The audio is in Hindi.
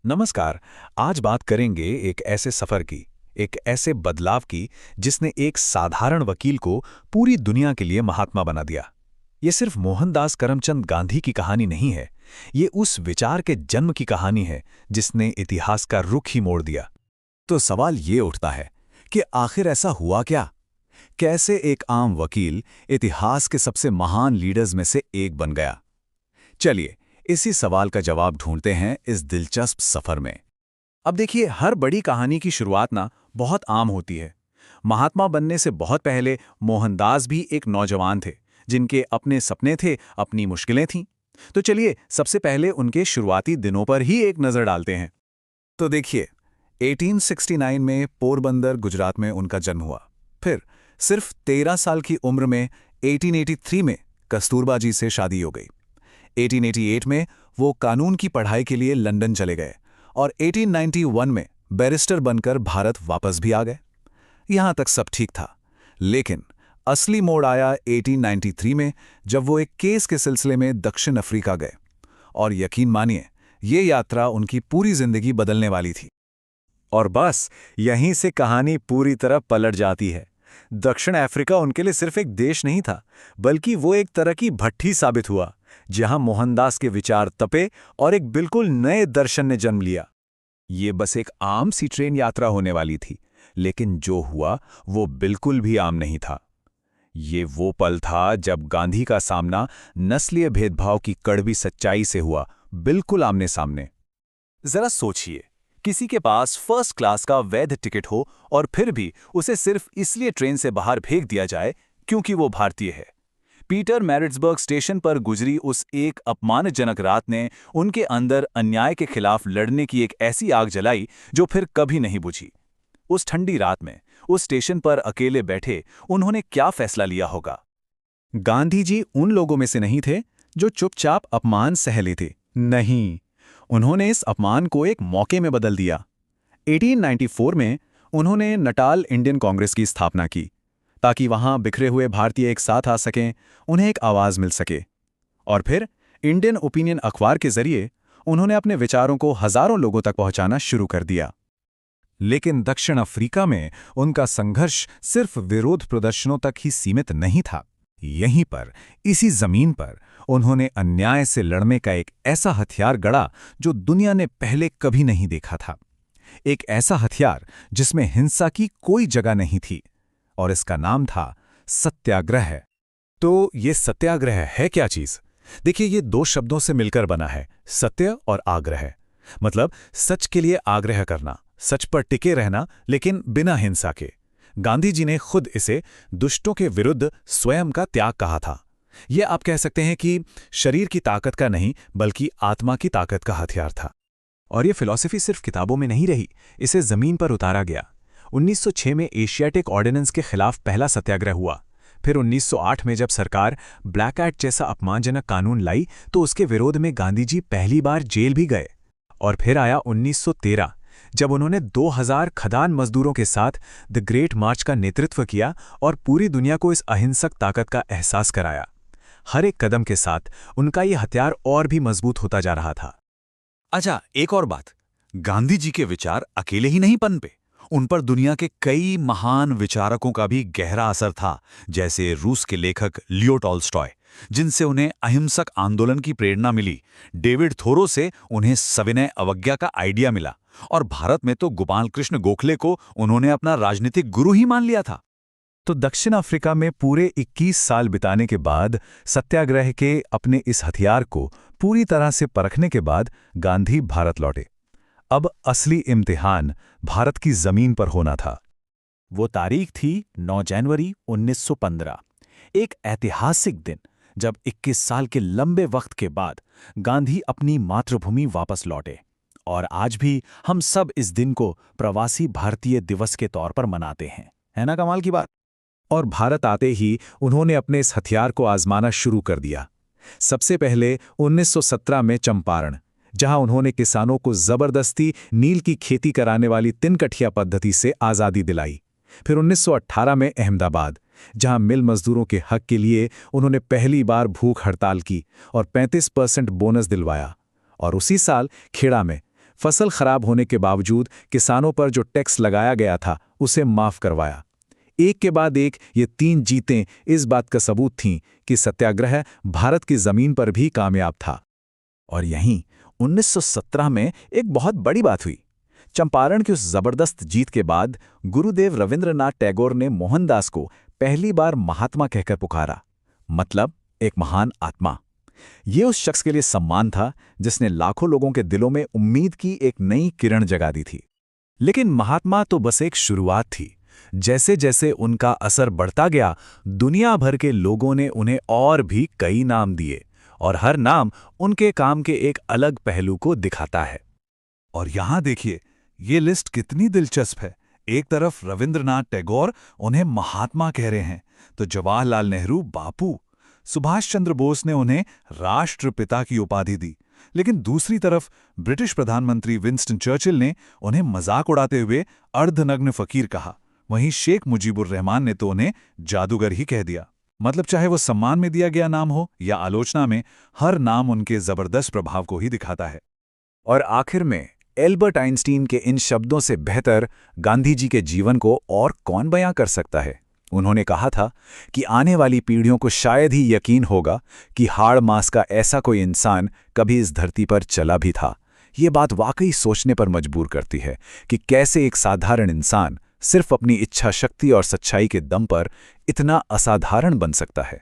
नमस्कार। आज बात करेंगे एक ऐसे सफर की, एक ऐसे बदलाव की जिसने एक साधारण वकील को पूरी दुनिया के लिए महात्मा बना दिया। ये सिर्फ मोहनदास करमचंद गांधी की कहानी नहीं है, ये उस विचार के जन्म की कहानी है जिसने इतिहास का रुख ही मोड़ दिया। तो सवाल ये उठता है कि आखिर ऐसा हुआ क्या? कैसे एक आम वकील इतिहास के सबसे महान लीडर्स में से एक बन गया? चलिए, इसी सवाल का जवाब ढूंढते हैं इस दिलचस्प सफर में। अब देखिए, हर बड़ी कहानी की शुरुआत ना बहुत आम होती है। महात्मा बनने से बहुत पहले मोहनदास भी एक नौजवान थे, जिनके अपने सपने थे, अपनी मुश्किलें थीं। तो चलिए, सबसे पहले उनके शुरुआती दिनों पर ही एक नज़र डालते हैं। तो देखिए, 1869 में पोरबंदर, गुजरात में उनका जन्म हुआ। फिर सिर्फ 13 साल की उम्र में 1883 में कस्तूरबा जी से शादी हो गई। 1888 में वो कानून की पढ़ाई के लिए लंदन चले गए और 1891 में बैरिस्टर बनकर भारत वापस भी आ गए। यहां तक सब ठीक था, लेकिन असली मोड़ आया 1893 में, जब वो एक केस के सिलसिले में दक्षिण अफ्रीका गए। और यकीन मानिए, ये यात्रा उनकी पूरी जिंदगी बदलने वाली थी। और बस यहीं से कहानी पूरी तरह पलट जाती है। दक्षिण अफ्रीका उनके लिए सिर्फ एक देश नहीं था, बल्कि वो एक तरह की भट्ठी साबित हुआ, जहां मोहनदास के विचार तपे और एक बिल्कुल नए दर्शन ने जन्म लिया। ये बस एक आम सी ट्रेन यात्रा होने वाली थी, लेकिन जो हुआ वो बिल्कुल भी आम नहीं था। ये वो पल था जब गांधी का सामना नस्लीय भेदभाव की कड़वी सच्चाई से हुआ, बिल्कुल आमने सामने। जरा सोचिए, किसी के पास फर्स्ट क्लास का वैध टिकट हो और फिर भी उसे सिर्फ इसलिए ट्रेन से बाहर फेंक दिया जाए क्योंकि वो भारतीय है। पीटर मैरिट्सबर्ग स्टेशन पर गुजरी उस एक अपमानजनक रात ने उनके अंदर अन्याय के खिलाफ लड़ने की एक ऐसी आग जलाई जो फिर कभी नहीं बुझी। उस ठंडी रात में उस स्टेशन पर अकेले बैठे उन्होंने क्या फैसला लिया होगा? गांधी जी उन लोगों में से नहीं थे जो चुपचाप अपमान सह लेते। नहीं, उन्होंने इस अपमान को एक मौके में बदल दिया। 1894 में उन्होंने नटाल इंडियन कांग्रेस की स्थापना की, ताकि वहां बिखरे हुए भारतीय एक साथ आ सकें, उन्हें एक आवाज मिल सके। और फिर इंडियन ओपिनियन अखबार के जरिए उन्होंने अपने विचारों को हजारों लोगों तक पहुंचाना शुरू कर दिया। लेकिन दक्षिण अफ्रीका में उनका संघर्ष सिर्फ विरोध प्रदर्शनों तक ही सीमित नहीं था। यहीं पर, इसी जमीन पर, उन्होंने अन्याय से लड़ने का एक ऐसा हथियार गढ़ा जो दुनिया ने पहले कभी नहीं देखा था। एक ऐसा हथियार जिसमें हिंसा की कोई जगह नहीं थी, और इसका नाम था सत्याग्रह। तो ये सत्याग्रह है क्या चीज? देखिए, ये दो शब्दों से मिलकर बना है, सत्य और आग्रह। मतलब सच के लिए आग्रह करना, सच पर टिके रहना, लेकिन बिना हिंसा के। गांधी जी ने खुद इसे दुष्टों के विरुद्ध स्वयं का त्याग कहा था। यह आप कह सकते हैं कि शरीर की ताकत का नहीं, बल्कि आत्मा की ताकत का हथियार था। और यह फिलॉसफी सिर्फ किताबों में नहीं रही, इसे जमीन पर उतारा गया। 1906 में एशियाटिक ऑर्डिनेंस के खिलाफ पहला सत्याग्रह हुआ। फिर 1908 में जब सरकार ब्लैक एक्ट जैसा अपमानजनक कानून लाई, तो उसके विरोध में गांधी जी पहली बार जेल भी गए। और फिर आया 1913, जब उन्होंने 2000 खदान मजदूरों के साथ द ग्रेट मार्च का नेतृत्व किया और पूरी दुनिया को इस अहिंसक ताकत का एहसास कराया। हर एक कदम के साथ उनका ये हथियार और भी मजबूत होता जा रहा था। अच्छा, एक और बात, गांधी जी के विचार अकेले ही नहीं पनपे, उन पर दुनिया के कई महान विचारकों का भी गहरा असर था, जैसे रूस के लेखक लियो टॉल्स्टॉय, जिनसे उन्हें अहिंसक आंदोलन की प्रेरणा मिली। डेविड थोरो से उन्हें सविनय अवज्ञा का आइडिया मिला, और भारत में तो गोपाल कृष्ण गोखले को उन्होंने अपना राजनीतिक गुरु ही मान लिया था। तो दक्षिण अफ्रीका में पूरे 21 साल बिताने के बाद, सत्याग्रह के अपने इस हथियार को पूरी तरह से परखने के बाद गांधी भारत लौटे। अब असली इम्तिहान भारत की जमीन पर होना था। वो तारीख थी 9 जनवरी 1915, एक ऐतिहासिक दिन, जब 21 साल के लंबे वक्त के बाद गांधी अपनी मातृभूमि वापस लौटे। और आज भी हम सब इस दिन को प्रवासी भारतीय दिवस के तौर पर मनाते हैं। है ना कमाल की बात? और भारत आते ही उन्होंने अपने इस हथियार को आजमाना शुरू कर दिया। सबसे पहले 1917 में चंपारण, जहां उन्होंने किसानों को जबरदस्ती नील की खेती कराने वाली तिनकठिया पद्धति से आज़ादी दिलाई। फिर 1918 में अहमदाबाद, जहां मिल मजदूरों के हक के लिए उन्होंने पहली बार भूख हड़ताल की और 35% बोनस दिलवाया। और उसी साल खेड़ा में फसल खराब होने के बावजूद किसानों पर जो टैक्स लगाया गया था उसे माफ करवाया। एक के बाद एक ये 3 जीतें इस बात का सबूत थीं कि सत्याग्रह भारत की जमीन पर भी कामयाब था। और यहीं 1917 में एक बहुत बड़ी बात हुई। चंपारण की उस जबरदस्त जीत के बाद गुरुदेव रविंद्रनाथ टैगोर ने मोहनदास को पहली बार महात्मा कहकर पुकारा, मतलब एक महान आत्मा। ये उस शख्स के लिए सम्मान था जिसने लाखों लोगों के दिलों में उम्मीद की एक नई किरण जगा दी थी। लेकिन महात्मा तो बस एक शुरुआत थी। जैसे जैसे उनका असर बढ़ता गया, दुनिया भर के लोगों ने उन्हें और भी कई नाम दिए, और हर नाम उनके काम के एक अलग पहलू को दिखाता है। और यहां देखिए, ये लिस्ट कितनी दिलचस्प है। एक तरफ रविंद्रनाथ टैगोर उन्हें महात्मा कह रहे हैं, तो जवाहरलाल नेहरू बापू, सुभाष चंद्र बोस ने उन्हें राष्ट्रपिता की उपाधि दी। लेकिन दूसरी तरफ ब्रिटिश प्रधानमंत्री विंस्टन चर्चिल ने उन्हें मजाक उड़ाते हुए अर्धनग्न फकीर कहा। वहीं शेख मुजीबुर रहमान ने तो उन्हें जादूगर ही कह दिया। मतलब चाहे वो सम्मान में दिया गया नाम हो या आलोचना में, हर नाम उनके जबरदस्त प्रभाव को ही दिखाता है। और आखिर में एल्बर्ट आइंस्टीन के इन शब्दों से बेहतर गांधी जी के जीवन को और कौन बयां कर सकता है। उन्होंने कहा था कि आने वाली पीढ़ियों को शायद ही यकीन होगा कि हाड़ मांस का ऐसा कोई इंसान कभी इस धरती पर चला भी था। ये बात वाकई सोचने पर मजबूर करती है कि कैसे एक साधारण इंसान सिर्फ अपनी इच्छा शक्ति और सच्चाई के दम पर इतना असाधारण बन सकता है।